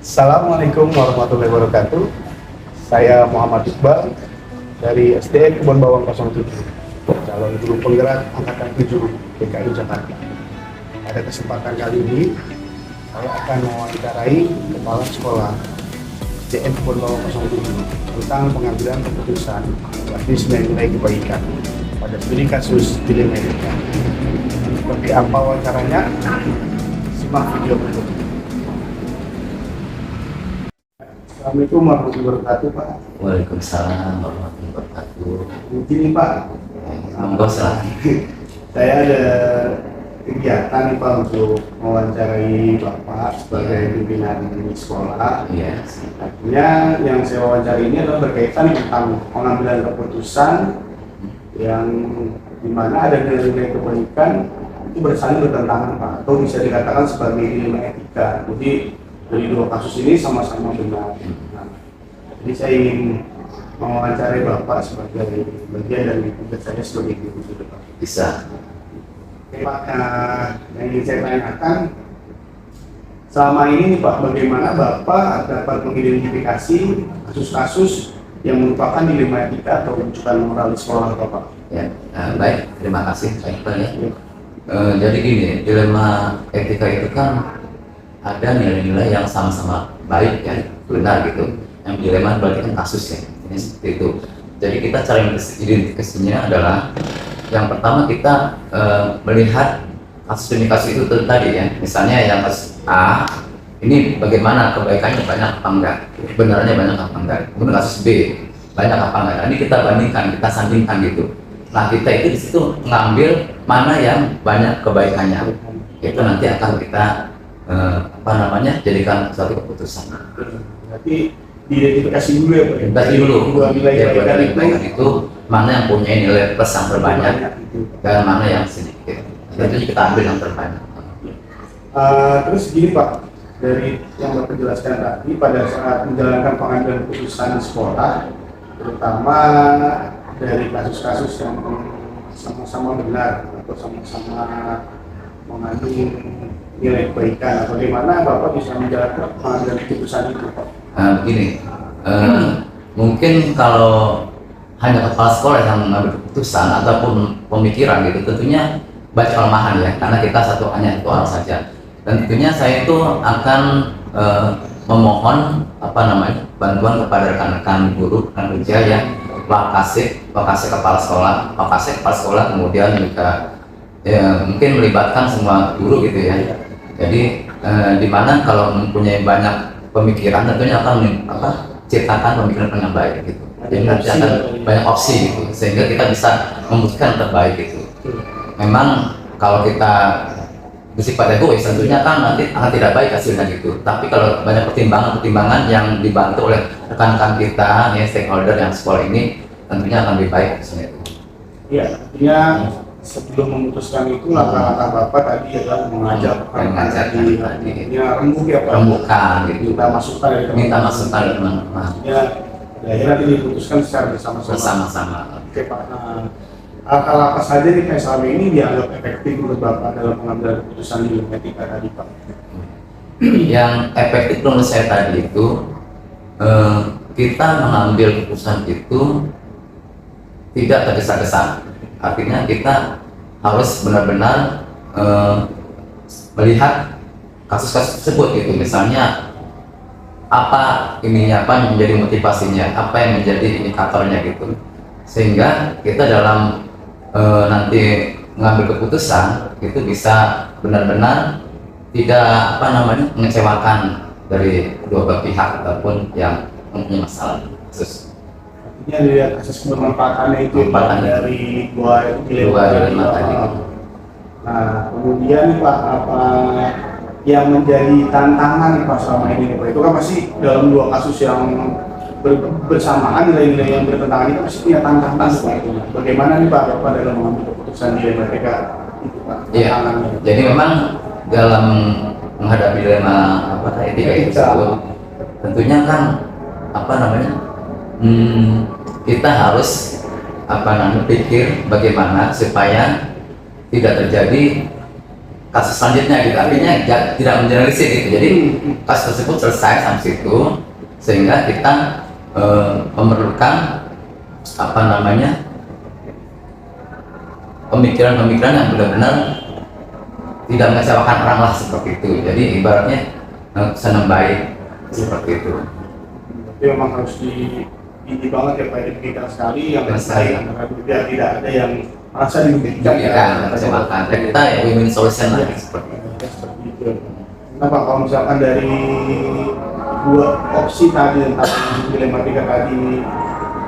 Assalamualaikum warahmatullahi wabarakatuh. Saya Muhammad Iqbal dari SDN Kebon Bawang 07, calon guru penggerak angkatan 7 DKI Jakarta. Pada kesempatan kali ini, saya akan mewawancarai kepala sekolah SDN Kebon Bawang 07 tentang pengambilan keputusan basis nilai kebaikan pada studi kasus Dilemedika. Seperti apa wawancaranya? Simak video berikut. Assalamualaikum warahmatullahi wabarakatuh, Pak. Waalaikumsalam warahmatullahi wabarakatuh. Begini, Pak, Monggo silahkan. saya ada kegiatan nih, Pak, untuk mewawancarai Bapak sebagai pimpinan sekolah. Iya. Artinya yang saya wawancari ini adalah berkaitan tentang pengambilan keputusan yang dimana ada nilai-nilai kebaikan itu saling bertentangan, Pak, atau bisa dikatakan sebagai nilai etika. Jadi dari dua kasus ini sama-sama benar. Nah, jadi saya ingin mewawancarai Bapak sebagai bagian dari tugas saya sebagai guru gitu, Pak. Bisa. Oke, Pak, yang ingin saya tanyakan selama ini nih, Pak, bagaimana Bapak dapat mengidentifikasi kasus-kasus yang merupakan dilema etika atau rujukan moral di sekolah Bapak? Ya, baik. Terima kasih, Pak Iqbal ya. Jadi gini, dilema etika itu kan ada nilai-nilai yang sama-sama baik ya, benar gitu. Yang dilema berarti kan kasus ya, ini seperti itu. Jadi kita cara identifikasinya adalah yang pertama kita melihat kasus demi kasus itu tadi ya. Misalnya yang kasus A ini bagaimana kebaikannya banyak apa enggak, kebenarannya banyak apa enggak. Kemudian kasus B banyak apa enggak. Nah, ini kita bandingkan, kita sandingkan gitu. Nah, kita itu di situ mengambil mana yang banyak kebaikannya. Itu nanti akan kita jadikan suatu keputusan. Berarti diidentifikasi dulu ya, Pak? Identifikasi dulu. Dua nilai Ya, kebaikan itu mana yang punya nilai plus yang terbanyak gitu. dan mana yang sedikit. Itu kita ambil yang terbanyak. Terus gini, Pak, dari yang Bapak jelaskan tadi pada saat menjalankan pengambilan keputusan di sekolah, terutama dari kasus-kasus yang sama-sama benar atau sama-sama mengandung nilai kebaikan, bagaimana Bapak bisa menjalankan pengambilan keputusan itu, Pak? Begini, mungkin kalau hanya kepala sekolah yang mengambil keputusan ataupun pemikiran gitu, tentunya banyak kelemahan ya, karena kita hanya satu orang saja. Dan tentunya saya itu akan memohon bantuan kepada rekan-rekan guru dan kerja yang wakasih kepala sekolah, kemudian juga ya, mungkin melibatkan semua guru gitu ya. Jadi di mana kalau mempunyai banyak pemikiran tentunya akan ciptakan pemikiran yang baik gitu. Jadi nanti akan banyak opsi gitu, sehingga kita bisa memutuskan yang terbaik gitu. Memang kalau kita bersifat egois tentunya kan nanti akan tidak baik hasilnya gitu. Tapi kalau banyak pertimbangan yang dibantu oleh rekan-rekan kita ya, stakeholder yang sekolah ini, tentunya akan lebih baik hasilnya itu. Iya, artinya sebelum memutuskan itu langkah-langkah Bapak tadi adalah mengajarkan tadi. Ya, rembuk ya, Pak. Rembukan gitu. Minta masukan dari Minta masukan dari teman-teman. Ya, akhirnya nanti diputuskan secara bersama-sama. Oke, Pak. Nah, hal apa saja nih kayak selama ini dianggap efektif menurut Bapak dalam pengambilan keputusan di etika tadi, Pak? Yang efektif menurut saya tadi itu kita mengambil keputusan itu tidak tergesa-gesa. Artinya kita harus benar-benar melihat kasus-kasus tersebut gitu. Misalnya apa yang menjadi motivasinya, apa yang menjadi indikatornya gitu, sehingga kita dalam nanti mengambil keputusan itu bisa benar-benar tidak mengecewakan dari kedua belah pihak ataupun yang mempunyai masalah kasus. Artinya dilihat asas kebermanfaatannya itu dari dua dilema tadi. Nah, kemudian Pak, apa yang menjadi tantangan Pak selama ini, Pak? Itu kan masih dalam dua kasus yang bersamaan, nilai-nilai yang bertentangan itu pasti punya tantangan, Pak. Bagaimana nih Pak dalam mengambil keputusan dilema etika itu, Pak? Iya. Jadi memang dalam menghadapi dilema etika itu tentunya kan kita harus pikir bagaimana supaya tidak terjadi kasus selanjutnya gitu, artinya tidak menjelaskan gitu. Jadi kasus tersebut selesai sampai situ, sehingga kita memerlukan apa namanya pemikiran-pemikiran yang benar-benar tidak mengecewakan orang lah, seperti itu. Jadi ibaratnya senang baik seperti itu. Tapi memang harus ini banget ya Pak, dipikirkan sekali yang baik antara dua, tidak ada yang merasa dirugikan ya, kecewakan. Kita ya win-win solution lah seperti itu. Nah Pak, kalau misalkan dari dua opsi tadi tentang dilematika tadi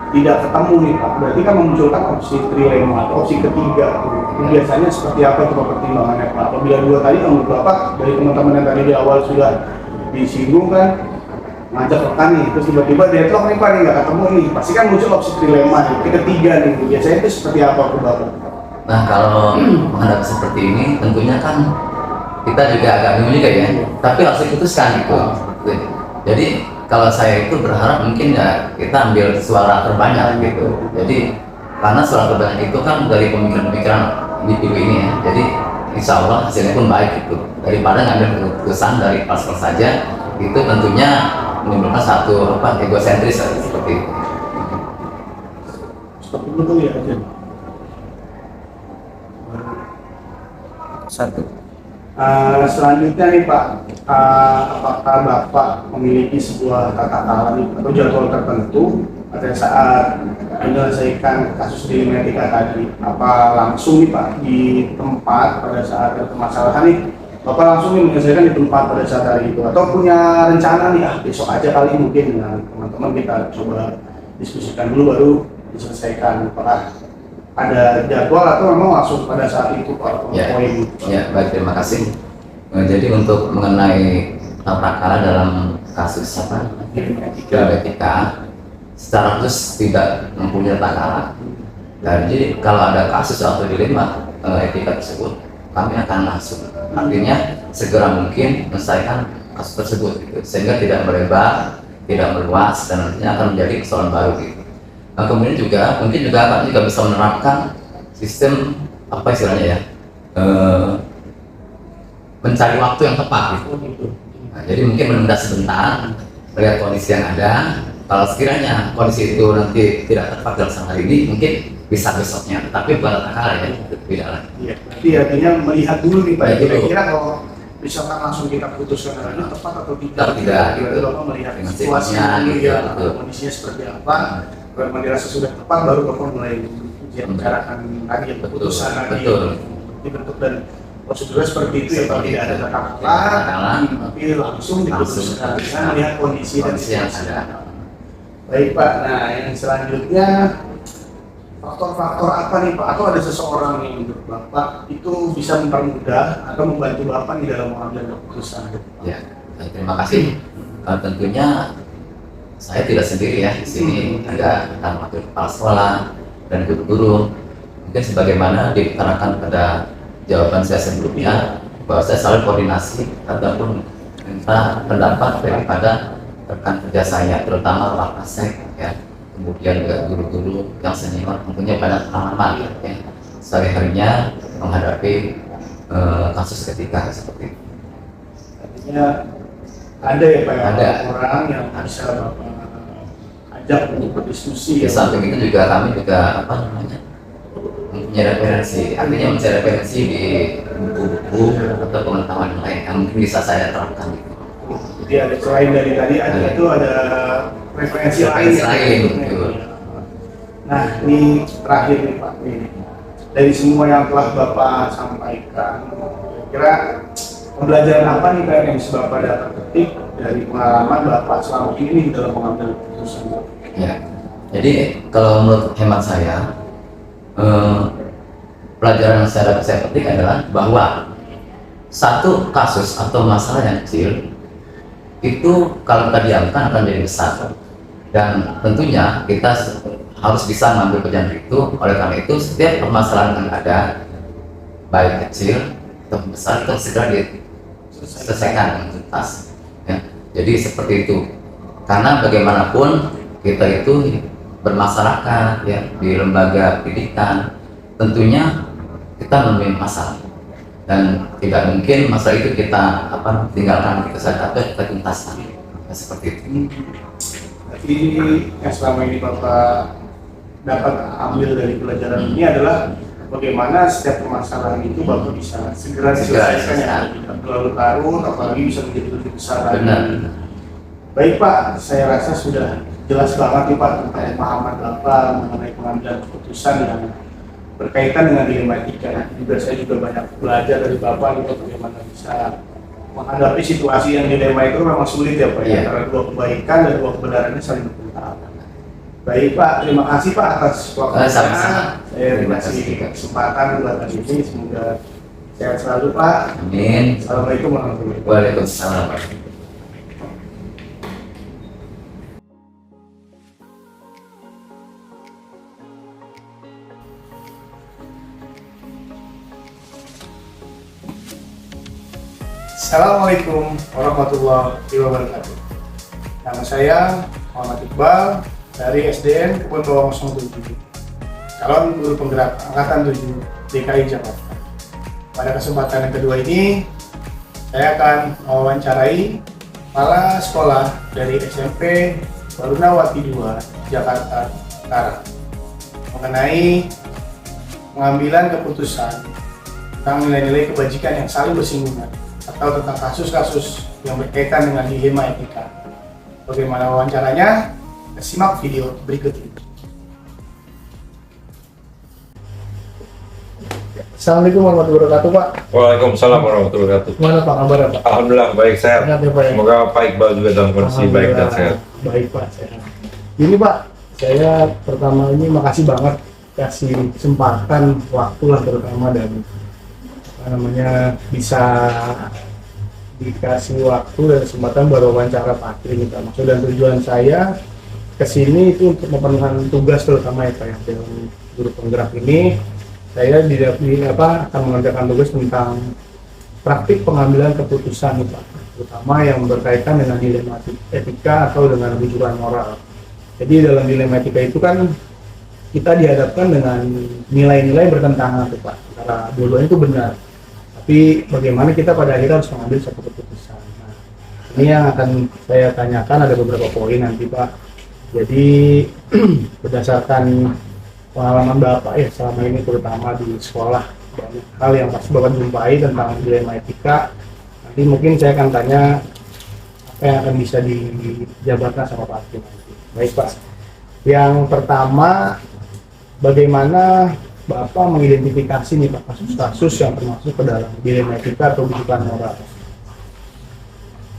tidak ketemu nih Pak, berarti kan memunculkan opsi trilema, opsi ketiga. Biasanya seperti apa tuh pertimbangannya Pak? Apabila dua tadi menurut Bapak dari teman-teman yang tadi di awal sudah disinggung kan, ngajak rekan nih, terus tiba-tiba deadlock nih Pak, nih nggak ketemu nih, pasti kan muncul opsi trilema nih, ketiga nih, biasanya itu seperti apa tuh Bapak? Nah kalau menghadapi seperti ini tentunya kan kita juga agak bingung juga ya, tapi harus diputuskan gitu. Jadi kalau saya itu berharap mungkin ya kita ambil suara terbanyak gitu. Jadi karena suara terbanyak itu kan dari pemikiran-pemikiran individu ini ya. Jadi insya Allah hasilnya pun baik gitu. Daripada ngambil keputusan dari paslon saja, itu tentunya menimbulkan satu egosentris seperti itu. Stop dulu ya aja. Satu. Selanjutnya nih Pak, apakah Bapak memiliki sebuah tata cara atau jadwal tertentu pada saat menyelesaikan kasus dilematika tadi? Apa langsung nih Pak di tempat pada saat ada permasalahan nih, Bapak langsung nih menyelesaikan di tempat pada saat hari itu? Atau punya rencana nih, besok aja kali mungkin dengan teman-teman kita coba diskusikan dulu baru diselesaikan? Apakah ada jadwal atau memang langsung pada saat itu Pak? Ya, baik, terima kasih. Jadi untuk mengenai tata cara dalam kasus dilematika, secara khusus tidak mempunyai tata cara. Jadi kalau ada kasus atau dilema etika tersebut, kami akan langsung, artinya segera mungkin menyelesaikan kasus tersebut gitu, sehingga tidak melebar, tidak meluas, dan nantinya akan menjadi persoalan baru gitu. Nah, kemudian juga mungkin juga Pak juga bisa menerapkan sistem apa istilahnya ya, mencari waktu yang tepat gitu. Nah, jadi mungkin menunda sebentar, melihat kondisi yang ada. Kalau sekiranya kondisi itu nanti tidak tepat dalam hari ini, mungkin bisa besoknya, tetapi bukan tata cara ya, tidak lagi. Iya, berarti artinya melihat dulu nih Pak. Kira-kira kalau misalkan langsung kita putuskan ini tepat atau tidak? Tidak. Berarti Bapak melihat Dengan situasinya dulu situasinya, ya, betul. kondisinya seperti apa. Kalau memang dirasa sudah tepat, baru Bapak mulai membicarakan tadi ya, keputusan tadi, dibentuk dan prosedurnya seperti itu ya Pak, tidak ada tata cara, tapi langsung diputuskan dengan melihat kondisi dan situasi. Baik Pak, nah yang selanjutnya faktor-faktor apa nih Pak? Atau ada seseorang yang menurut Bapak itu bisa mempermudah atau membantu Bapak di dalam mengambil keputusan? Ya, terima kasih. Tentunya saya tidak sendiri ya, di sini ada wakil kepala sekolah dan guru-guru. Mungkin sebagaimana diterangkan pada jawaban saya sebelumnya, bahwa saya selalu koordinasi ataupun minta pendapat daripada rekan kerja saya, terutama Pak Kasek ya, kemudian juga guru-guru yang senior, tentunya pada pengalaman ya, sehari-harinya menghadapi kasus ketika seperti itu. Artinya ada ya Pak, ada orang yang bisa Bapak ajak untuk berdiskusi. Di samping itu juga kami juga apa namanya mempunyai referensi, artinya mencari referensi di buku-buku atau pengetahuan yang lain yang mungkin bisa saya terapkan. Jadi ada selain dari tadi ada itu ada referensi lain. Nah ini terakhir nih Pak, ini dari semua yang telah Bapak sampaikan, kira pembelajaran apa nih Pak yang bisa Bapak dapat petik dari pengalaman Bapak selama ini dalam mengambil keputusan? Ya, jadi kalau menurut hemat saya, pelajaran yang saya petik adalah bahwa satu kasus atau masalah yang kecil itu kalau kita diamkan akan jadi besar, dan tentunya kita harus bisa mengambil pelajaran itu. Oleh karena itu setiap permasalahan yang ada, baik kecil atau besar, itu segera diselesaikan dengan tuntas ya. Jadi seperti itu, karena bagaimanapun kita itu bermasyarakat ya, di lembaga pendidikan, tentunya kita menemui masalah. dan tidak mungkin masa itu kita tinggalkan kita saja atau kita tuntaskan. Nah, seperti itu. Jadi yang selama ini Bapak dapat ambil dari pelajaran ini adalah bagaimana setiap permasalahan itu Bapak bisa segera diselesaikan ya, tidak terlalu larut, apalagi bisa menjadi lebih besar lagi. Benar. Baik Pak, saya rasa sudah jelas banget nih Pak tentang pemahaman Bapak mengenai pengambilan keputusan yang berkaitan dengan dilema etika. Saya juga banyak belajar dari Bapak nih Pak, bagaimana bisa menghadapi situasi yang dilema itu memang sulit ya Pak, ya, karena dua kebaikan dan dua kebenarannya saling bertentangan. Baik Pak, terima kasih Pak atas waktunya. Sama-sama. Saya terima kasih kesempatan buat hari ini, semoga sehat selalu Pak. Amin. Assalamualaikum warahmatullahi wabarakatuh. Waalaikumsalam. Assalamualaikum warahmatullahi wabarakatuh. Nama saya Muhammad Iqbal dari SDN Kebon Bawang 07, calon guru penggerak angkatan 7 DKI Jakarta. Pada kesempatan yang kedua ini, saya akan mewawancarai kepala sekolah dari SMP Barunawati 2 Jakarta Utara mengenai pengambilan keputusan tentang nilai-nilai kebajikan yang saling bersinggungan atau tentang kasus-kasus yang berkaitan dengan dilema etika. Bagaimana wawancaranya? Kita simak video berikut ini. Assalamualaikum warahmatullahi wabarakatuh Pak. Waalaikumsalam warahmatullahi wabarakatuh. Gimana Pak kabar Pak? Alhamdulillah baik, sehat. Sehat ya Pak ya? Semoga Pak Iqbal juga dalam kondisi baik dan sehat. Baik Pak, sehat. Ini Pak, saya pertama ini makasih banget kasih kesempatan waktu lah terutama dan bisa dikasih waktu dan kesempatan berwawancara Pak Tri. Maksud dan tujuan saya kesini itu untuk memenuhi tugas terutama ya Pak yang dalam guru penggerak ini saya akan mengerjakan tugas tentang praktik pengambilan keputusan Pak, terutama yang berkaitan dengan dilema etika atau dengan rujukan moral. Jadi dalam dilema etika itu kan kita dihadapkan dengan nilai-nilai bertentangan tuh Pak, antara dua-duanya itu benar. Tapi bagaimana kita pada akhirnya harus mengambil satu keputusan. Nah, ini yang akan saya tanyakan, ada beberapa poin nanti Pak. Jadi berdasarkan pengalaman Bapak ya selama ini terutama di sekolah, banyak hal yang pasti Bapak jumpai tentang dilema etika. Nanti mungkin saya akan tanya apa yang akan bisa dijabarkan sama Pak Tri nanti. Baik Pak. Yang pertama, bagaimana Bapak mengidentifikasi nih Pak kasus-kasus yang termasuk ke dalam dilema etika atau rujukan moral?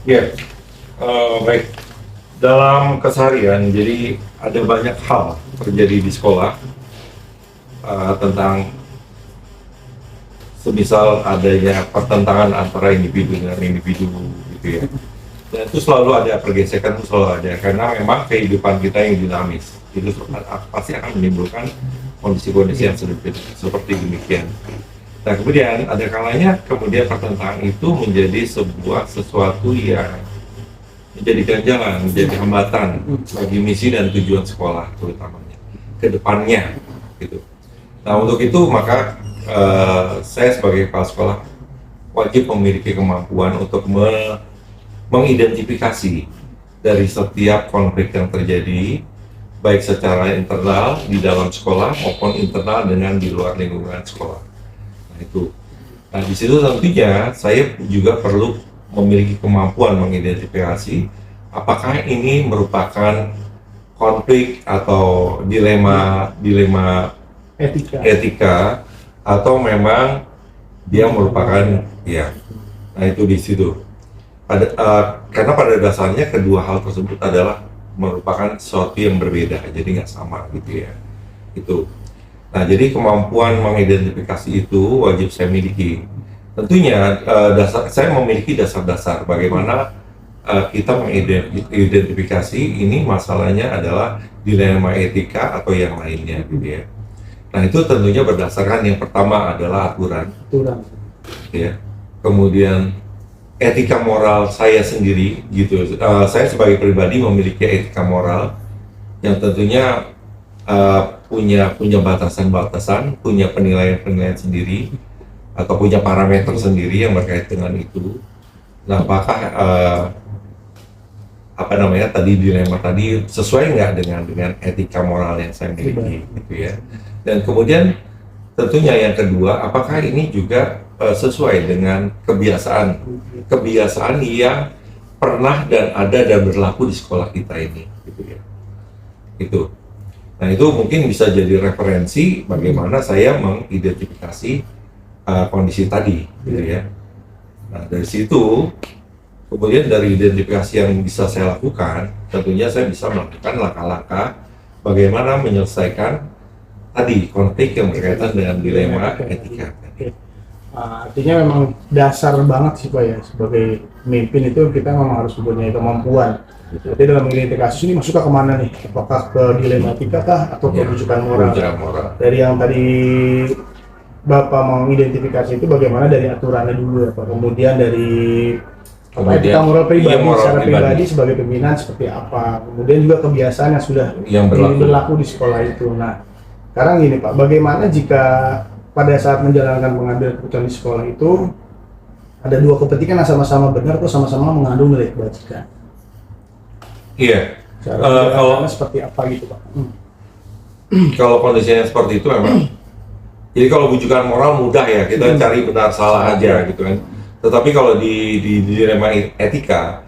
Ya, baik. Dalam keseharian, jadi ada banyak hal terjadi di sekolah tentang semisal adanya pertentangan antara individu dengan individu gitu ya. Dan itu selalu ada pergesekan, itu selalu ada karena memang kehidupan kita yang dinamis itu pasti akan menimbulkan kondisi-kondisi yang seperti demikian. Nah kemudian ada kalanya kemudian pertentangan itu menjadi sesuatu yang menjadikan jalan, menjadi hambatan bagi misi dan tujuan sekolah terutamanya ke depannya gitu. Nah untuk itu maka saya sebagai kepala sekolah wajib memiliki kemampuan untuk mengidentifikasi dari setiap konflik yang terjadi baik secara internal di dalam sekolah maupun internal dengan di luar lingkungan sekolah. Nah itu. Nah di situ tentunya saya juga perlu memiliki kemampuan mengidentifikasi apakah ini merupakan konflik atau dilema etika atau memang dia merupakan ya. Nah itu di situ. Karena pada dasarnya kedua hal tersebut adalah merupakan sesuatu yang berbeda, jadi nggak sama gitu ya. Itu. Nah, jadi kemampuan mengidentifikasi itu wajib saya miliki. Tentunya saya memiliki dasar-dasar bagaimana kita mengidentifikasi ini masalahnya adalah dilema etika atau yang lainnya gitu ya. Nah, itu tentunya berdasarkan yang pertama adalah aturan. Ya. Kemudian etika moral saya sendiri gitu. Saya sebagai pribadi memiliki etika moral yang tentunya punya batasan-batasan, punya penilaian-penilaian sendiri atau punya parameter sendiri yang berkait dengan itu. Nah, apakah apa namanya tadi dilema tadi sesuai nggak dengan etika moral yang saya miliki, gitu ya. Dan kemudian tentunya yang kedua, apakah ini juga sesuai dengan kebiasaan yang pernah dan ada dan berlaku di sekolah kita ini, gitu ya. Itu. Nah, itu mungkin bisa jadi referensi bagaimana saya mengidentifikasi kondisi tadi, gitu ya. Nah, dari situ kemudian dari identifikasi yang bisa saya lakukan, tentunya saya bisa melakukan langkah-langkah bagaimana menyelesaikan tadi konflik yang berkaitan dengan dilema etika. Artinya memang dasar banget sih Pak ya, sebagai pemimpin itu kita memang harus mempunyai kemampuan. Jadi dalam mengidentifikasi kasus ini masuknya kemana nih? Apakah ke dilema etika kah atau ke rujukan moral? Dari yang tadi Bapak mengidentifikasi itu bagaimana dari aturannya dulu ya Pak, kemudian dari etika moral pribadi, secara pribadi sebagai pimpinan seperti apa, kemudian juga kebiasaan yang sudah berlaku di sekolah itu. Nah, sekarang gini Pak, bagaimana jika pada saat menjalankan pengambilan keputusan di sekolah itu ada dua kepentingan yang sama-sama benar atau sama-sama mengandung nilai kebajikan? Iya. Kalau seperti apa gitu Pak? Kalau kondisinya seperti itu memang, jadi kalau bujukan moral mudah ya, kita cari benar salah aja gitu kan. Tetapi kalau di dilema etika,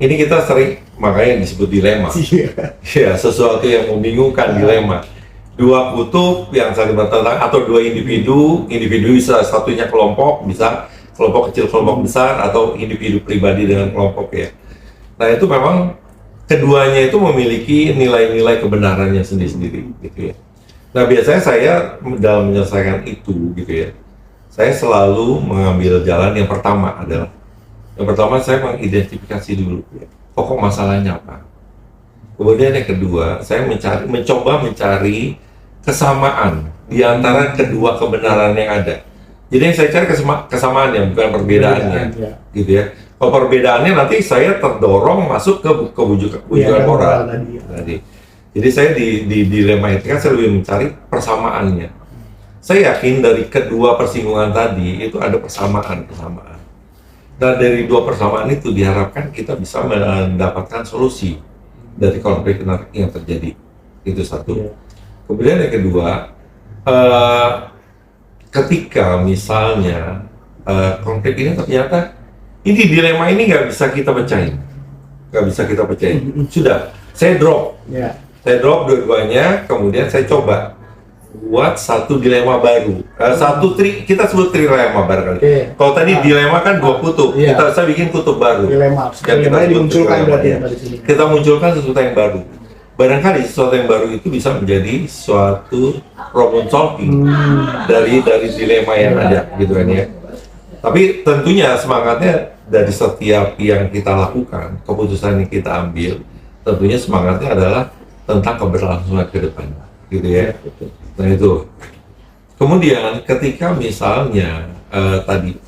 ini kita sering, makanya disebut dilema. Ya, sesuatu yang membingungkan, dilema. Dua kutub yang saling bertentangan, atau dua individu bisa satunya kelompok, bisa kelompok kecil, kelompok besar, atau individu pribadi dengan kelompok ya. Nah, itu memang keduanya itu memiliki nilai-nilai kebenarannya sendiri-sendiri gitu ya. Nah, biasanya saya dalam menyelesaikan itu gitu ya, saya selalu mengambil jalan yang pertama adalah, yang pertama saya mengidentifikasi dulu pokok masalahnya apa. Kemudian yang kedua, saya mencoba mencari kesamaan di antara kedua kebenaran yang ada. Jadi yang saya cari kesamaannya, bukan perbedaannya, gitu ya. Kalau perbedaannya nanti saya terdorong masuk ke bujukan moral. Jadi saya di dilema etika saya lebih mencari persamaannya. Saya yakin dari kedua persinggungan tadi itu ada persamaan. Dan dari dua persamaan itu diharapkan kita bisa mendapatkan solusi dari konflik yang terjadi. Itu satu. Kemudian yang kedua, ketika misalnya konflik ini ternyata ini dilema ini nggak bisa kita pecahin, sudah saya drop. Saya drop dua-duanya, kemudian saya coba buat satu dilema baru, kita sebut trilema barangkali. Kalau tadi dilema kan dua kutub, saya bikin kutub baru. Dilema yang kita dimunculkan berarti ya. Kita munculkan sesuatu yang baru. Barangkali sesuatu yang baru itu bisa menjadi suatu problem solving dari dilema yang ada, gitu kan ya. Tapi tentunya semangatnya dari setiap yang kita lakukan, keputusan yang kita ambil, tentunya semangatnya adalah tentang keberlangsungan ke depan, gitu ya. Nah itu. Kemudian ketika misalnya tadi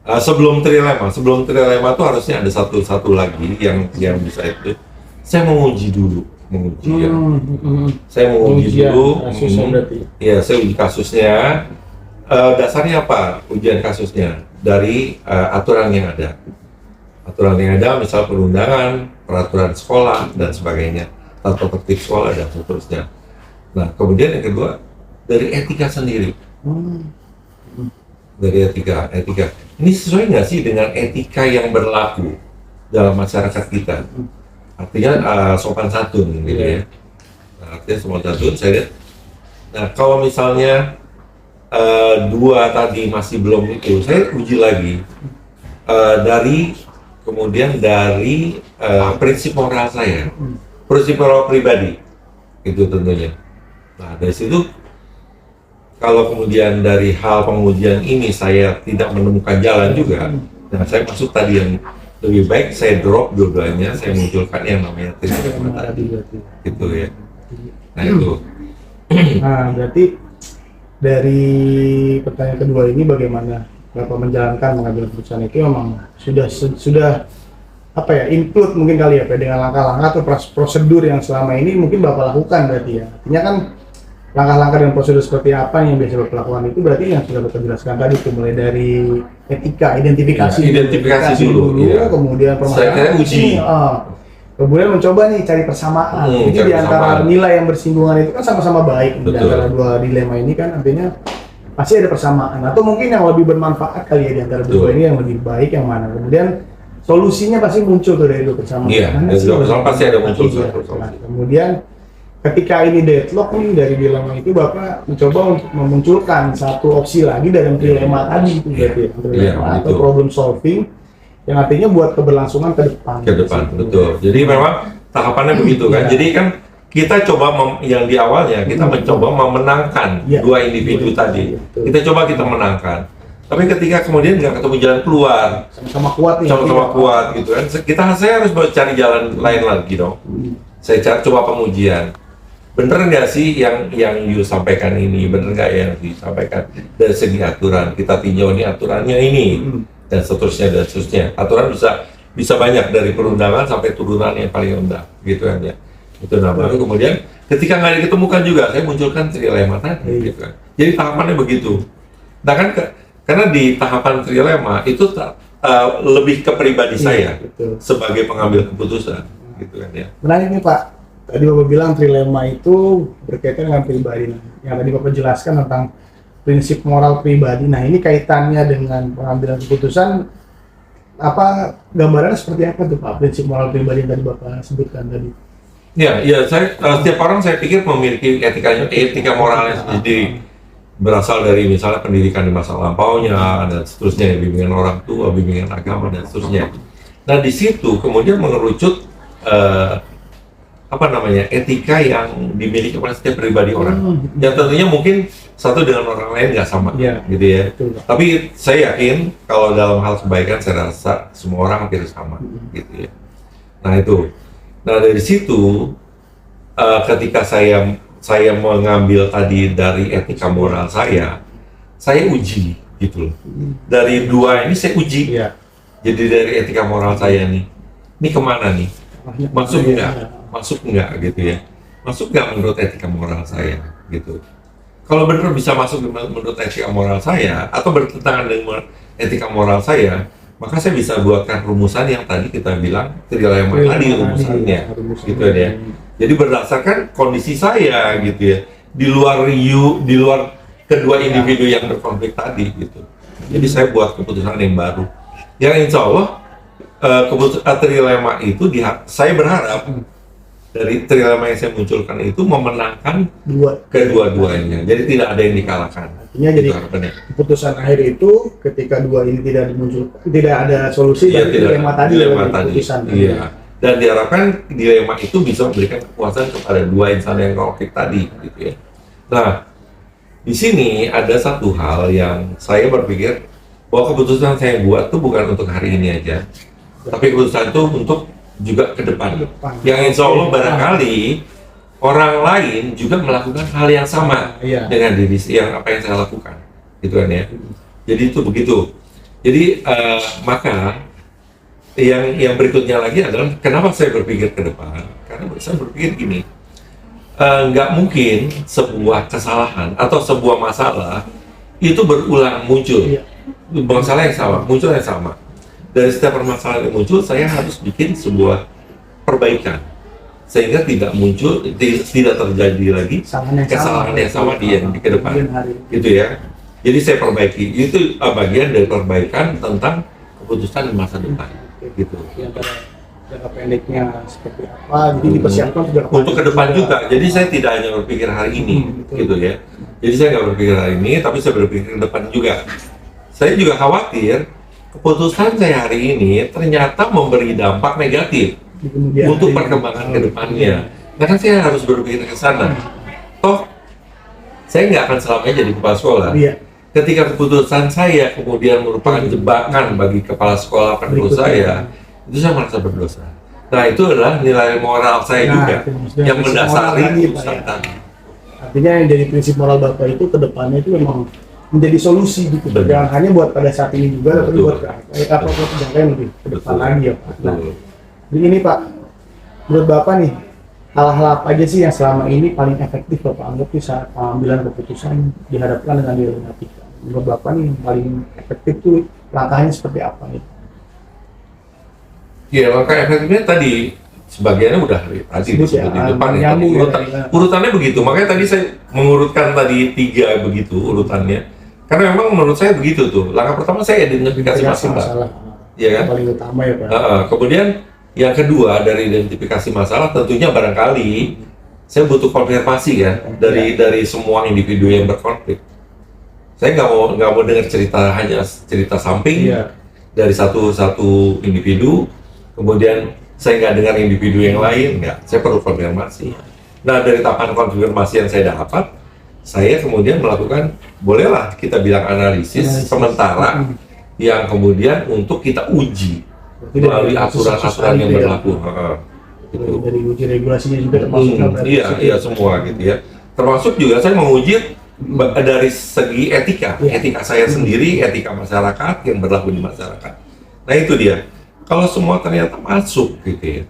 sebelum trilema itu harusnya ada satu lagi yang bisa itu. Saya menguji dulu, ya. Saya menguji dulu, ya saya uji kasusnya. Dasarnya apa ujian kasusnya? Dari aturan yang ada. Aturan yang ada, misal perundangan, peraturan sekolah, dan sebagainya. Tata tertib sekolah, dan seterusnya. Nah, kemudian yang kedua, dari etika sendiri. Dari etika. Ini sesuai nggak sih dengan etika yang berlaku dalam masyarakat kita? Artinya sopan santun, gitu ya. Nah, artinya sopan santun, saya lihat. Nah, kalau misalnya dua tadi masih belum itu, saya uji lagi dari prinsip moral saya, prinsip moral pribadi itu tentunya. Nah, dari situ kalau kemudian dari hal pengujian ini saya tidak menemukan jalan juga, nah saya masuk tadi yang lebih baik saya drop dua-duanya, saya munculkan yang namanya trilema tadi, gitu ya. Nah itu. Nah, berarti dari pertanyaan kedua ini bagaimana Bapak menjalankan mengambil keputusan itu memang sudah apa ya, include mungkin kali ya Pak, dengan langkah-langkah atau prosedur yang selama ini mungkin Bapak lakukan berarti ya. Artinya kan langkah-langkah dan prosedur seperti apa yang biasa Bapak lakukan itu berarti yang sudah Bapak jelaskan tadi itu mulai dari etika, identifikasi dulu, iya. kemudian Saya kira uji. Kemudian mencoba nih cari persamaan. Jadi cari di antara persamaan. nilai yang bersinggungan itu kan sama-sama baik. Di Betul. antara dua dilema ini kan artinya pasti ada persamaan. Atau mungkin yang lebih bermanfaat kali ya di antara dua ini yang lebih baik yang mana. Kemudian solusinya pasti muncul tuh dari dua persamaan. Iya, Mana dari sih dua persamaan pasti ada muncul iya. satu solusi. Nah, kemudian ketika ini deadlock nih dari dilema itu Bapak mencoba untuk memunculkan satu opsi lagi dari dilema tadi itu berarti ya. Dilema Iya, atau betul. problem solving yang artinya buat keberlangsungan ke depan. Ke depan, betul. Jadi memang tahapannya begitu kan. Iya. Jadi kan kita coba yang di awalnya kita mencoba memenangkan Iya. dua individu tadi. Betul. Kita coba kita menangkan. Tapi ketika kemudian nggak ketemu jalan keluar, Sama-sama kuat nih. sama-sama kuat gitu kan. Saya harus cari jalan lain lagi dong. Saya coba pengujian. Bener nggak sih yang you sampaikan ini? Bener nggak yang disampaikan dari segi aturan? Kita tinjau nih aturannya ini dan seterusnya dan seterusnya. Aturan bisa banyak dari perundangan sampai turunan yang paling rendah, gitu kan ya. Itu nah baru kemudian ketika nggak diketemukan juga, saya munculkan trilema tadi, gitu kan. Jadi tahapannya begitu. Nah kan karena di tahapan trilema itu lebih ke pribadi saya betul. sebagai pengambil keputusan, gitu kan ya. Menarik nih Pak. Tadi Bapak bilang trilema itu berkaitan dengan pribadi. Nah, yang tadi Bapak jelaskan tentang prinsip moral pribadi. Nah, ini kaitannya dengan pengambilan keputusan. Apa gambarannya seperti apa tuh Pak? Prinsip moral pribadi yang tadi Bapak sebutkan tadi. Ya, setiap orang saya pikir memiliki etika moralnya sendiri. Berasal dari misalnya pendidikan di masa lampaunya dan seterusnya, bimbingan orang tua, bimbingan agama dan seterusnya. Nah, di situ kemudian mengerucut etika yang dimiliki oleh setiap pribadi orang. Yang tentunya mungkin satu dengan orang lain nggak sama, gitu ya. Betul, Pak. Tapi saya yakin kalau dalam hal kebaikan saya rasa semua orang hampir sama, gitu ya. Nah itu. Nah dari situ ketika saya mengambil tadi dari etika moral saya uji, gitu loh. Dari dua ini saya uji. Iya. Jadi dari etika moral saya nih, ini kemana nih? Masuk nggak gitu ya? Masuk nggak menurut etika moral saya, gitu. Kalau benar bisa masuk menurut etika moral saya atau bertentangan dengan etika moral saya, maka saya bisa buatkan rumusan yang tadi kita bilang trilema tadi rumusannya, gitu ya. Jadi berdasarkan kondisi saya, gitu ya, di luar kedua individu yang berkonflik tadi, gitu. Jadi saya buat keputusan yang baru. Yang insya Allah trilema itu saya berharap dari trilema yang saya munculkan itu memenangkan kedua-duanya. Jadi tidak ada yang dikalahkan. Artinya jadi keputusan akhir itu ketika dua ini tidak ada solusi dari dilema tadi. Keputusan. Iya. Dan diharapkan dilema itu bisa memberikan kekuasaan kepada dua insan yang konflik tadi, gitu ya. Nah, di sini ada satu hal yang saya berpikir bahwa keputusan saya buat itu bukan untuk hari ini aja, tapi keputusan itu untuk juga ke depan. Yang insya Allah barangkali orang lain juga melakukan hal yang sama dengan diri yang apa yang saya lakukan, gitu kan ya. Jadi itu begitu. Jadi maka yang berikutnya lagi adalah kenapa saya berpikir ke depan? Karena saya berpikir gini, nggak mungkin sebuah kesalahan atau sebuah masalah itu berulang muncul. Masalah yang sama, muncul yang sama. Dari setiap permasalahan yang muncul, saya harus bikin sebuah perbaikan sehingga tidak muncul, tidak terjadi lagi kesalahan yang sama di ke depan, gitu ya. Jadi saya perbaiki, itu bagian dari perbaikan tentang keputusan di masa depan, gitu. Jangka pendeknya seperti apa, jadi dipersiapkan untuk ke depan juga. Jadi saya tidak hanya berpikir hari ini, gitu ya. Jadi saya nggak berpikir hari ini, tapi saya berpikir ke depan juga. Saya juga khawatir keputusan saya hari ini ternyata memberi dampak negatif untuk perkembangan ke depannya. Karena saya harus berpikir ke sana. Toh, saya nggak akan selamanya jadi kepala sekolah. Ketika keputusan saya kemudian merupakan jebakan bagi kepala sekolah penerus saya, itu saya merasa berdosa. Nah, itu adalah nilai moral saya juga yang mendasari keputusan tadi. Artinya yang jadi prinsip moral Bapak itu ke depannya itu memang menjadi solusi gitu. Jangan hanya buat pada saat ini juga, tapi buat jangka yang lebih ke depan lagi ya Pak. Nah, jadi ini Pak, menurut Bapak nih, hal-hal apa aja sih yang selama ini paling efektif Bapak anggap di saat pengambilan keputusan dihadapkan dengan dilematika? Menurut Bapak nih yang paling efektif tuh langkahnya seperti apa nih? Ya, langkah efektifnya tadi sebagiannya udah tadi Sebut disebut di ya, depan ya. nyambung ya, Urutannya begitu. Makanya tadi saya mengurutkan tadi 3 begitu urutannya. Karena memang menurut saya begitu tuh. Langkah pertama saya identifikasi masalah. Iya kan? Paling utama ya Pak. Kemudian yang kedua dari identifikasi masalah tentunya barangkali saya butuh konfirmasi kan dari semua individu yang berkonflik. Saya nggak mau dengar hanya cerita samping dari satu individu, kemudian saya nggak dengar individu yang lain, nggak. Saya perlu konfirmasi. Nah, dari tahapan konfirmasi yang saya dapat, saya kemudian melakukan, bolehlah kita bilang analisis sementara yang kemudian untuk kita uji melalui aturan-aturan yang berlaku. Gitu. Dari uji regulasinya juga termasuk. Iya semua gitu ya. Termasuk juga saya menguji dari segi etika saya sendiri, etika masyarakat yang berlaku di masyarakat. Nah itu dia. Kalau semua ternyata masuk gitu ya.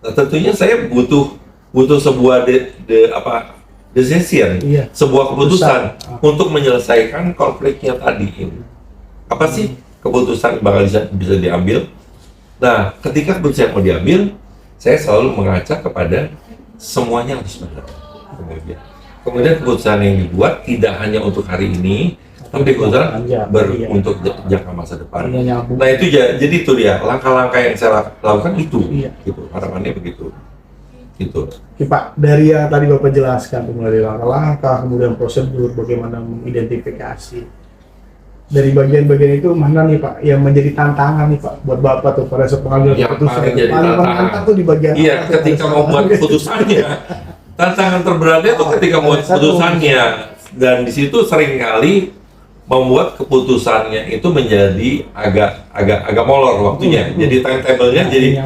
Nah, tentunya saya butuh sebuah decision, sebuah keputusan untuk menyelesaikan konfliknya tadi ini. Apa sih keputusan bakal bisa diambil? Nah, ketika keputusan mau diambil, saya selalu mengaca kepada semuanya harus benar. Kemudian keputusan yang dibuat tidak hanya untuk hari ini, tapi keputusan untuk jangka masa depan. Nah itu jadi itu dia langkah-langkah yang saya lakukan itu, gitu harapannya begitu. Gitu. Oke Pak, dari yang tadi Bapak jelaskan, mulai langkah-langkah, kemudian prosedur, bagaimana mengidentifikasi. Dari bagian-bagian itu mana nih Pak yang menjadi tantangan nih Pak buat Bapak tuh pada saat pengambilan keputusan? Paling menantang tuh di bagian iya, ketika mau buat keputusannya. Tantangan terberatnya tuh ketika membuat keputusannya, dan di situ seringkali membuat keputusannya itu menjadi agak molor waktunya. Jadi timetable-nya jadi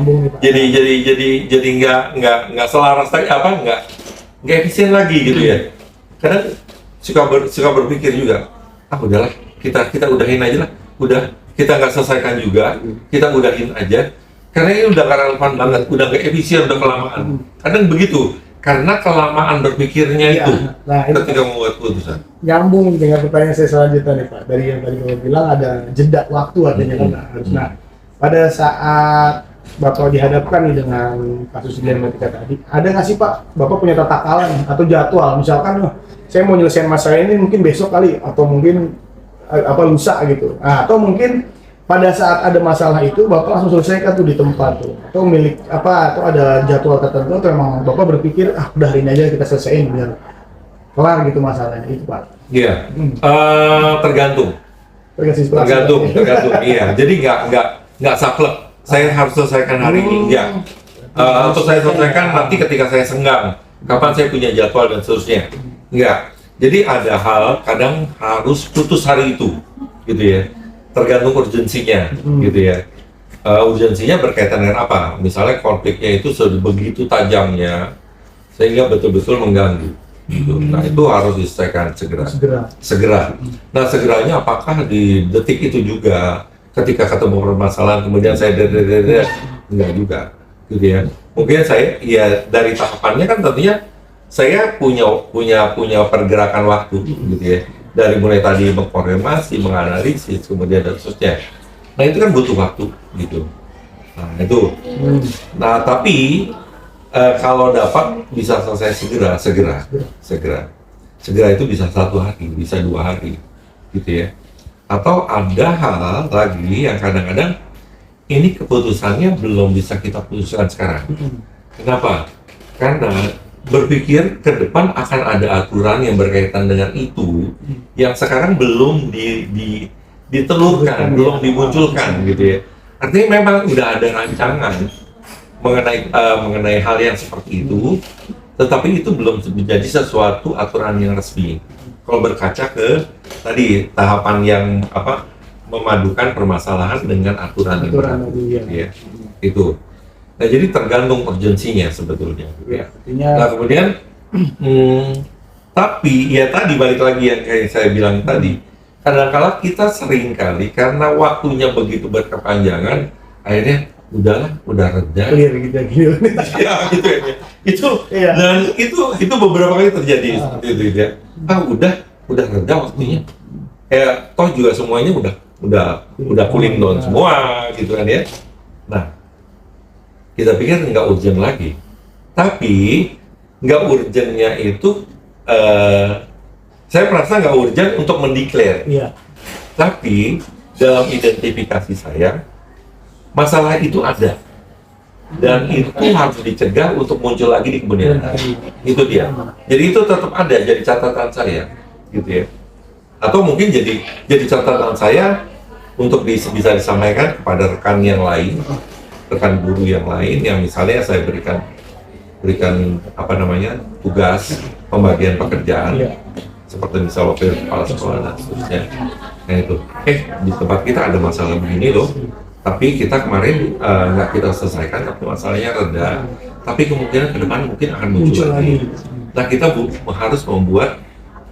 nggak selaras lagi, nggak efisien lagi gitu ya. Kadang suka berpikir juga, udahlah kita udahin aja lah, kita nggak selesaikan juga, kita udahin aja karena ini udah nggak relevan banget, udah nggak efisien, udah kelamaan. Kadang begitu. Karena kelamaan berpikirnya itu ketika membuat keputusan. Nyambung dengan pertanyaan saya selanjutnya nih Pak. Dari yang tadi Bapak bilang ada jeda waktu artinya kan harus. Nah, pada saat Bapak dihadapkan nih dengan kasus dilematika tadi, ada nggak sih Pak, Bapak punya tata kalah atau jadwal? Misalkan, saya mau nyelesain masalah ini mungkin besok kali, atau mungkin lusa gitu. Nah, atau mungkin pada saat ada masalah itu Bapak langsung selesaikan tuh di tempat tuh, atau atau ada jadwal tertentu, atau memang Bapak berpikir udah hari ini aja kita selesaiin biar kelar gitu masalahnya itu Pak? Iya, tergantung. Iya. Jadi nggak saklek. Saya harus selesaikan hari ini, enggak. Atau saya selesaikan nanti ketika saya senggang. Kapan saya punya jadwal dan seterusnya? Enggak. Jadi ada hal kadang harus putus hari itu, gitu ya. Tergantung urgensinya, gitu ya. Urgensinya berkaitan dengan apa? Misalnya konfliknya itu begitu tajamnya sehingga betul-betul mengganggu. Gitu. Nah itu harus diselesaikan segera. Nah segeranya apakah di detik itu juga ketika ketemu permasalahan kemudian saya enggak juga, gitu ya. Mungkin saya dari tahapannya kan tentunya saya punya pergerakan waktu, gitu ya. Dari mulai tadi mengkonfirmasi, menganalisis, kemudian dan seterusnya. Nah itu kan butuh waktu, gitu. Nah itu. Nah tapi kalau dapat bisa selesai segera itu bisa 1 hari, bisa 2 hari, gitu ya. Atau ada hal lagi yang kadang-kadang ini keputusannya belum bisa kita putuskan sekarang. Kenapa? Karena berpikir ke depan akan ada aturan yang berkaitan dengan itu yang sekarang belum ditelurkan, belum dimunculkan, gitu ya. Artinya memang udah ada rancangan mengenai hal yang seperti itu, tetapi itu belum menjadi sesuatu aturan yang resmi. Kalau berkaca ke tadi tahapan yang memadukan permasalahan dengan aturan yang berlaku, ya, itu. Nah jadi tergantung urgensinya sebetulnya. Ya. Nah kemudian, tapi ya tadi balik lagi yang kayak saya bilang tadi, kadang-kala kita sering kali karena waktunya begitu berkepanjangan, akhirnya udah reda. Clear gitu ya. Ya gitu ya. Itu Iya. dan itu beberapa kali terjadi seperti itu ya. Udah reda waktunya. Toh juga semuanya udah cooling down semua gitu kan ya. Nah, kita pikir nggak urgent lagi. Tapi nggak urgentnya itu saya merasa nggak urgent untuk mendeklar. Iya. Tapi dalam identifikasi saya, masalah itu ada. Dan itu harus dicegah untuk muncul lagi di kemudian hari. Itu dia. Jadi itu tetap ada jadi catatan saya, gitu ya. Atau mungkin jadi catatan saya untuk bisa disampaikan kepada rekan yang lain, rekan guru yang lain yang misalnya saya berikan tugas pembagian pekerjaan. Iya. Seperti misal wakil kepala sekolah dan seterusnya. Yang itu, di tempat kita ada masalah begini loh, tapi kita kemarin nggak kita selesaikan, tapi masalahnya reda. Tapi kemungkinan ke depan mungkin akan muncul lagi. Nah, kita harus membuat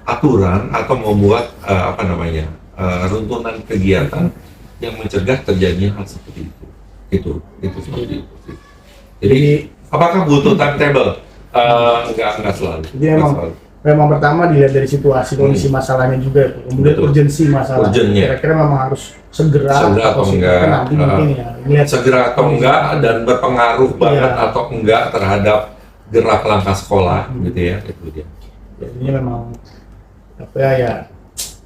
aturan atau membuat runtunan kegiatan yang mencegah terjadinya hal seperti itu. Itu seperti itu. Jadi, apakah butuh timetable? Enggak selalu. Jadi memang pertama dilihat dari situasi kondisi masalahnya juga, kemudian Betul. urgensi masalah. Urgennya. Kira-kira memang harus segera atau enggak, nanti mungkin ya. Lihat segera atau enggak dan berpengaruh banget Iya. atau enggak terhadap gerak langkah sekolah gitu ya, itu dia. Ini memang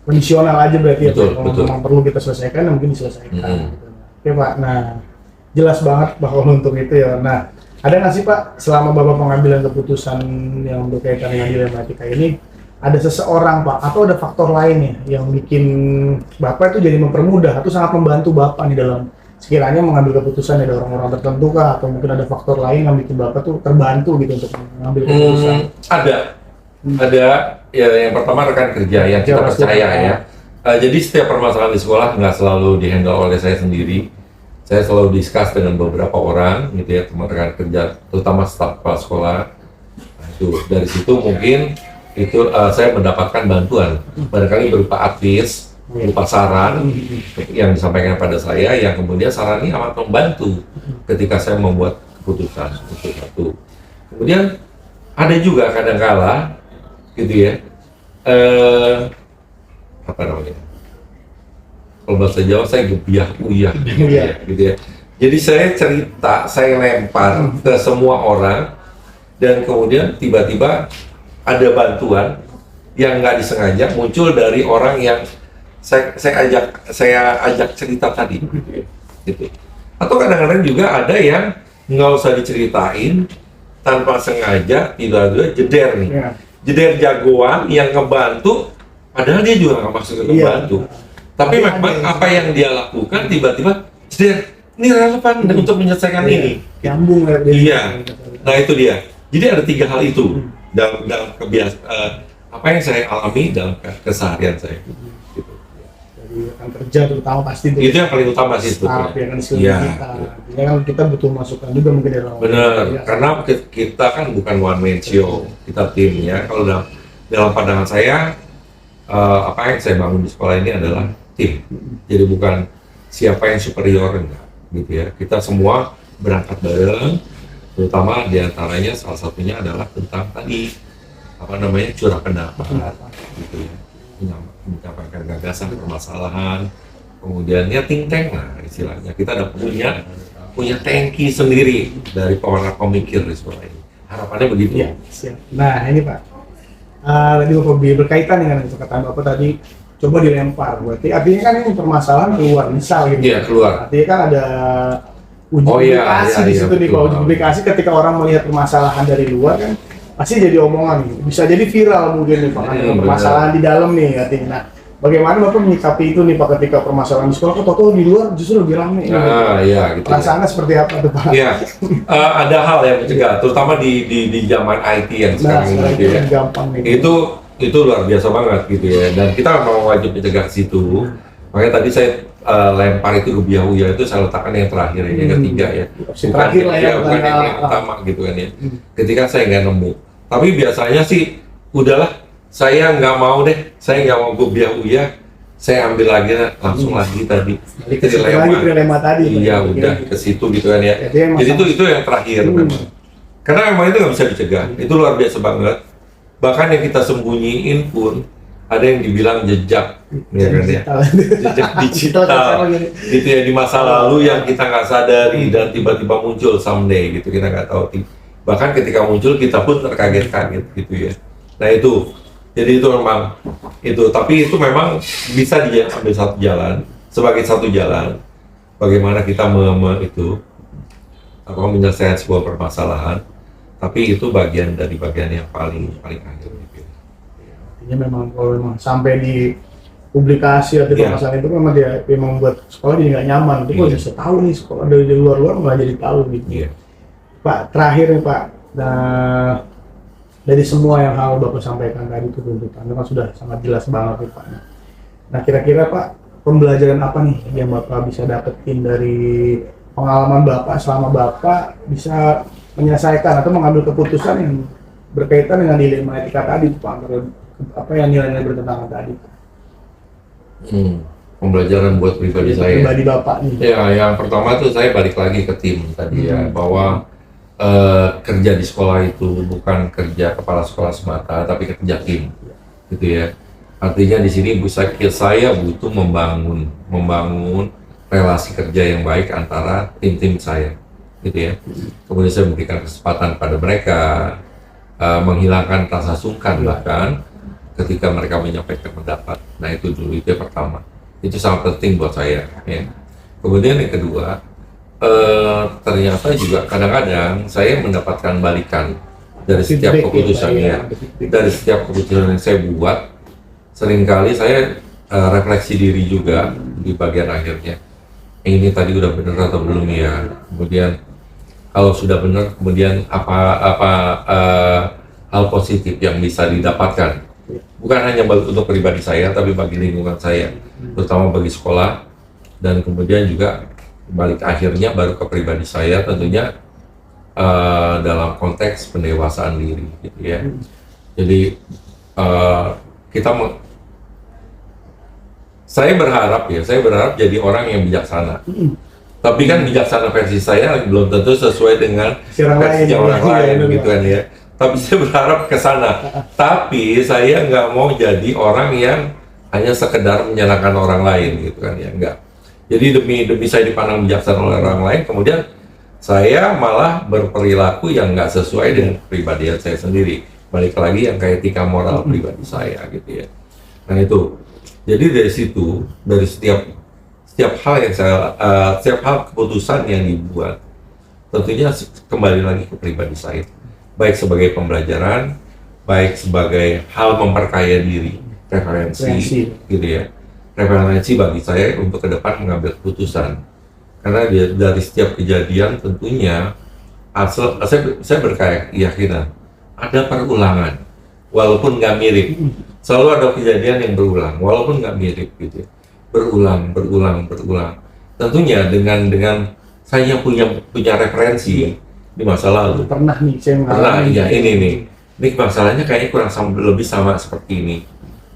kondisional aja berarti Betul, ya. Kalau betul. memang perlu kita selesaikan, ya mungkin diselesaikan. Mm-hmm. Gitu. Oke Pak, nah jelas banget bahwa untuk itu ya. Nah, ada nggak sih Pak, selama Bapak pengambilan keputusan yang berkaitan dengan dilematika ini, ada seseorang Pak, atau ada faktor lainnya yang bikin Bapak itu jadi mempermudah atau sangat membantu Bapak nih dalam sekiranya mengambil keputusan, ada orang-orang tertentu kah, atau mungkin ada faktor lain yang bikin Bapak tuh terbantu gitu untuk mengambil keputusan? Ada ya, yang pertama rekan kerja yang kita Ya, percaya pasti. ya. Jadi setiap permasalahan di sekolah nggak selalu dihandle oleh saya sendiri. Saya selalu discuss dengan beberapa orang gitu ya, teman rekan kerja, terutama staf kepala sekolah. Nah, itu dari situ mungkin itu saya mendapatkan bantuan, barangkali berupa advice, berupa saran yang disampaikan pada saya, yang kemudian saran ini amat membantu ketika saya membuat keputusan untuk satu. Kemudian ada juga kadang-kala gitu ya, kalau bahasa Jawa saya gebiah uyah gitu ya. Jadi saya cerita, saya lempar ke semua orang, dan kemudian tiba-tiba ada bantuan yang nggak disengaja muncul dari orang yang saya ajak cerita tadi, gitu. Atau kadang-kadang juga ada yang nggak usah diceritain, tanpa sengaja tiba-tiba jeder nih, jeder jagoan yang ngebantu, padahal dia juga nggak maksud ngebantu. Tapi memang apa yang dia lakukan tiba-tiba, ini relevan untuk menyelesaikan ini. Nyambung ya. Iya. Nah itu dia. Jadi ada 3 hal itu dalam kebiasaan apa yang saya alami dalam keseharian saya. Gitu. Dari rekan kerja terutama pasti Itu yang paling utama sih staff sebetulnya. ya kan sekeliling kita. Ya kan kita butuh masukan juga mungkin dari orang. Benar. Karena kita kan bukan one man show, kita tim ya. Kalau dalam pandangan saya, apa yang saya bangun di sekolah ini adalah tim. Jadi bukan siapa yang superior, enggak gitu ya. Kita semua berangkat bareng, terutama diantaranya salah satunya adalah tentang tadi curah pendapat gitu ya, menyampaikan gagasan, permasalahan, kemudian ya think tank lah istilahnya. Kita ada punya tanki sendiri dari para pemikir di sekolah ini. Harapannya begitu. Iya, siap. Nah ini Pak, tadi Bapak berkaitan dengan perkataan Bapak tadi, coba dilempar, berarti artinya kan ini permasalahan keluar misal gitu. Iya, keluar. Artinya kan ada uji publikasi di situ nih, Pak. Uji publikasi ketika orang melihat permasalahan dari luar kan pasti jadi omongan nih. Bisa jadi viral mungkin nih Pak, ada permasalahan di dalam nih artinya. Nah, bagaimana Bapak menyikapi itu nih Pak ketika permasalahan di sekolah kok di luar justru lebih ramai? Iya gitu. Perasaannya seperti apa tuh Pak? Iya, ada hal yang mencegah, terutama di zaman IT yang sekarang ini gitu ya. Gampang nih. Itu luar biasa banget gitu ya, dan kita memang wajib mencegah situ. Makanya tadi saya lempar itu ke Biahuya itu saya letakkan yang terakhir, yang ketiga ya. Terakhir lah ya, bukan yang paling utama gitu kan ya. Ketika saya nggak nemu, tapi biasanya sih udahlah, saya nggak mau deh, saya nggak mau ke Biahuya, saya ambil lagi langsung lagi tadi Balik ke situ lagi trilema tadi. iya Pak. udah ke situ gitu kan ya. Jadi itu yang terakhir memang. Karena memang itu nggak bisa dicegah, itu luar biasa banget. Bahkan yang kita sembunyiin pun ada yang dibilang jejak, ya kan ya, jejak digital, gitu ya, di masa lalu yang kita nggak sadari dan tiba-tiba muncul someday gitu, kita nggak tahu. Bahkan ketika muncul kita pun terkaget-kaget gitu ya. Nah itu, jadi itu memang itu, tapi itu memang bisa diambil satu jalan, sebagai satu jalan. Bagaimana kita menyelesaikan sebuah permasalahan, tapi itu bagian dari bagian yang paling akhir. Artinya memang kalau memang sampai di publikasi atau permasalahan itu memang dia memang membuat sekolah jadi nggak nyaman. Itu kalau bisa tahu nih sekolah dari luar malah jadi tahu gitu. Pak, terakhir nih Pak, nah, dari semua yang hal Bapak sampaikan tadi itu tuntutan kan sudah sangat jelas banget nih Pak. Nah kira-kira Pak, pembelajaran apa nih yang Bapak bisa dapetin dari pengalaman Bapak selama Bapak bisa menyelesaikan atau mengambil keputusan yang berkaitan dengan dilema etika tadi Pak, apa yang nilai-nilai bertentangan tadi? Pembelajaran buat pribadi saya. Pribadi Bapak nih. Ya, yang pertama tuh saya balik lagi ke tim tadi ya, bahwa kerja di sekolah itu bukan kerja kepala sekolah semata, tapi kerja tim, gitu ya. Artinya di sini saya butuh membangun relasi kerja yang baik antara tim-tim saya, gitu ya. Kemudian saya memberikan kesempatan pada mereka, menghilangkan rasa sungkan bahkan ketika mereka menyampaikan pendapat. Nah itu dulu, itu yang pertama, itu sangat penting buat saya ya. Kemudian yang kedua, ternyata juga kadang-kadang saya mendapatkan balikan dari setiap keputusannya, dari setiap keputusan yang saya buat. Seringkali saya refleksi diri juga di bagian akhirnya, ini tadi udah benar atau belum ya. Kemudian kalau sudah benar, kemudian apa hal positif yang bisa didapatkan, bukan hanya untuk pribadi saya, tapi bagi lingkungan saya, terutama bagi sekolah, dan kemudian juga balik akhirnya baru ke pribadi saya tentunya dalam konteks pendewasaan diri, gitu ya. Jadi saya berharap jadi orang yang bijaksana. Tapi kan bijaksana versi saya belum tentu sesuai dengan versi orang lain gitu kan ya. Tapi saya berharap ke sana. Tapi saya nggak mau jadi orang yang hanya sekedar menyenangkan orang lain gitu kan ya, enggak. Jadi demi saya dipandang bijaksana oleh orang lain, kemudian saya malah berperilaku yang nggak sesuai dengan kepribadian saya sendiri. Balik lagi yang kayak etika moral pribadi saya gitu ya. Nah itu. Jadi dari situ, dari setiap hal yang setiap hal keputusan yang dibuat, tentunya kembali lagi ke pribadi saya. Baik sebagai pembelajaran, baik sebagai hal memperkaya diri, referensi, gitu ya. Referensi bagi saya untuk ke depan mengambil keputusan. Karena dari setiap kejadian tentunya saya berkeyakinan ada perulangan, walaupun nggak mirip. Selalu ada kejadian yang berulang, walaupun nggak mirip gitu ya. Berulang. Tentunya dengan saya punya referensi di masa lalu. Pernah nih saya mengalami. Ya ini masalahnya kayaknya kurang lebih sama seperti ini.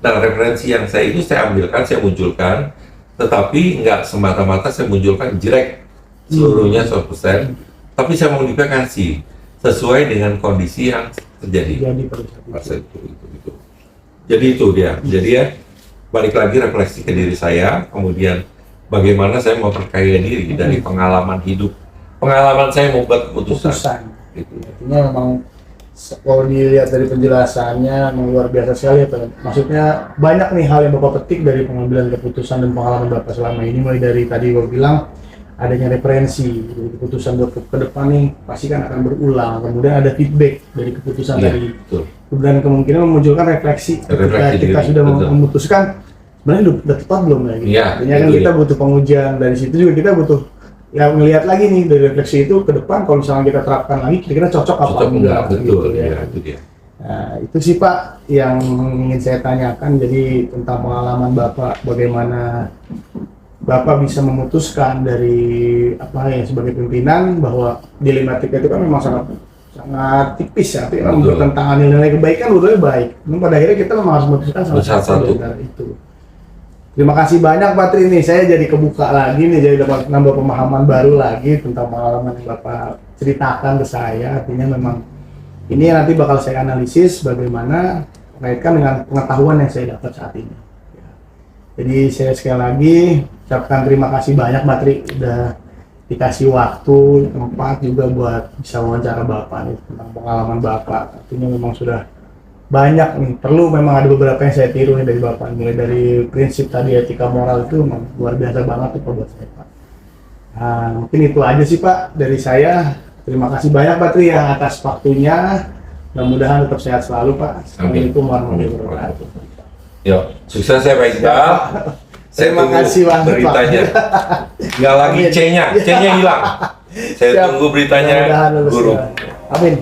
Nah referensi yang saya ambilkan, saya munculkan, tetapi nggak semata-mata saya munculkan jelek seluruhnya 100%, tapi saya modifikasi sesuai dengan kondisi yang terjadi masa itu. Jadi itu dia. Jadi ya balik lagi refleksi ke diri saya, kemudian bagaimana saya memperkaya diri dari pengalaman hidup, pengalaman saya membuat keputusan. Gitu. Artinya memang kalau dilihat dari penjelasannya memang luar biasa sekali ya Pak. Maksudnya banyak nih hal yang Bapak petik dari pengambilan keputusan dan pengalaman Bapak selama ini, mulai dari tadi Bapak bilang adanya referensi dari keputusan buat ke depan nih pasti kan akan berulang, kemudian ada feedback dari keputusan tadi, kemudian kemungkinan memunculkan refleksi ketika sudah memutuskan sebenarnya udah tepat belum ya gitu. Artinya kan kita butuh pengujian, dari situ juga kita butuh ya melihat lagi nih dari refleksi itu ke depan, kalau misalnya kita terapkan lagi kira-kira cocok apa enggak gitu ya. Nah, itu sih Pak yang ingin saya tanyakan, jadi tentang pengalaman Bapak, bagaimana Bapak bisa memutuskan dari yang sebagai pimpinan bahwa dilematika itu kan memang sangat tipis ya, tapi memang bertentangan nilai kebaikan, udah baik. Namun pada akhirnya kita memang harus memutuskan salah satu dari itu. Terima kasih banyak Pak Tri nih, saya jadi kebuka lagi nih, jadi dapat nambah pemahaman baru lagi tentang pengalaman yang Bapak ceritakan ke saya. Artinya memang ini nanti bakal saya analisis bagaimana kaitkan dengan pengetahuan yang saya dapat saat ini. Jadi saya sekali lagi ucapkan terima kasih banyak Pak Tri, udah dikasih waktu, tempat juga buat bisa wawancara Bapak nih tentang pengalaman Bapak. Artinya memang sudah banyak nih, perlu memang ada beberapa yang saya tiru nih dari Bapak, mulai dari prinsip tadi etika moral itu memang luar biasa banget tuh Pak buat saya Pak. Nah, mungkin itu aja sih Pak dari saya. Terima kasih banyak Pak Tri ya atas waktunya. Mudah-mudahan tetap sehat selalu Pak. Assalamualaikum warahmatullahi wabarakatuh. Yuk, sukses ya Pak Iqbal. Terima kasih banget Pak. Beritanya. Nggak lagi C-nya hilang. Saya Siap. tunggu beritanya Mudah-mudahan lulus guru. ya. Amin.